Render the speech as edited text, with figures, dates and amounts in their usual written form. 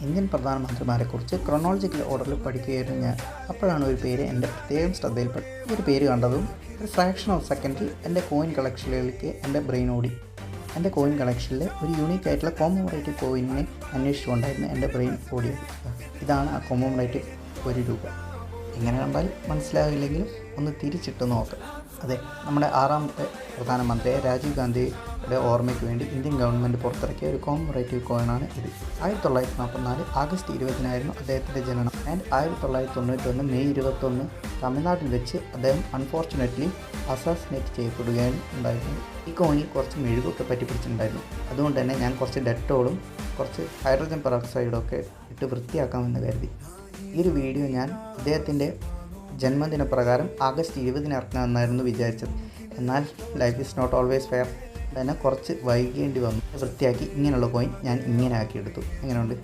Indian പ്രധാനമന്ത്രിമാരെക്കുറിച്ച് chronological ഓർഡറിൽ പഠിക്കുകയായിരുന്നു ഞാൻ. അപ്പോഴാണ് ഒരു പേര് എൻ്റെ പ്രത്യേകം ശ്രദ്ധയിൽപ്പെട്ടു. ഈ ഒരു പേര് കണ്ടതും ഒരു ഫ്രാക്ഷൻ ഓഫ് സെക്കൻഡിൽ എൻ്റെ കോയിൻ കളക്ഷനിലേക്ക് എൻ്റെ ബ്രെയിൻ ഓടി. എൻ്റെ കോയിൻ കളക്ഷനിൽ ഒരു യൂണീക്ക് ആയിട്ടുള്ള കോമമറേറ്റീവ് കോയിനെ അന്വേഷിച്ചുകൊണ്ടായിരുന്നു എൻ്റെ ബ്രെയിൻ ഓടിയത്. ഇതാണ് ആ കോമമറേറ്റീവ് ₹1. എങ്ങനെ കണ്ടാൽ മനസ്സിലാവില്ലെങ്കിലും ഒന്ന് തിരിച്ചിട്ട് നോക്കാം. അതെ, നമ്മുടെ 6ാമത്തെ പ്രധാനമന്ത്രിയായ രാജീവ് ഗാന്ധിയുടെ ഓർമ്മയ്ക്ക് വേണ്ടി ഇന്ത്യൻ ഗവൺമെൻറ് പുറത്തിറക്കിയ ഒരു കോമമറേറ്റീവ് കോയിനാണ് ഇത്. 1944 ആഗസ്റ്റ് 20-നായിരുന്നു അദ്ദേഹത്തിൻ്റെ ജനനം. ആൻഡ് 1991 മെയ് 21 തമിഴ്നാട്ടിൽ വെച്ച് അദ്ദേഹം അൺഫോർച്ചുനേറ്റ്ലി അസാസിനേറ്റ് ചെയ്യപ്പെടുകയാണ് ഉണ്ടായിരുന്നത്. ഈ കോയിനിൽ കുറച്ച് മെഴുകൊക്കെ പറ്റിപ്പിടിച്ചിട്ടുണ്ടായിരുന്നു. അതുകൊണ്ട് തന്നെ ഞാൻ കുറച്ച് ഡെറ്റോളും കുറച്ച് ഹൈഡ്രജൻ പെറോക്സൈഡും ഒക്കെ ഇട്ട് വൃത്തിയാക്കാമെന്ന് കരുതി. ഈ ഒരു വീഡിയോ ഞാൻ അദ്ദേഹത്തിൻ്റെ ജന്മദിന പ്രകാരം ആഗസ്റ്റ് 20-ന് ഇറക്കണമെന്നായിരുന്നു വിചാരിച്ചത്. എന്നാൽ life is not always fair. തന്നെ കുറച്ച് വൈകേണ്ടി വന്നു. വൃത്തിയാക്കി ഇങ്ങനെയുള്ള കോയിൻ ഞാൻ ഇങ്ങനെ ആക്കിയെടുത്തു. എങ്ങനെയുണ്ട്?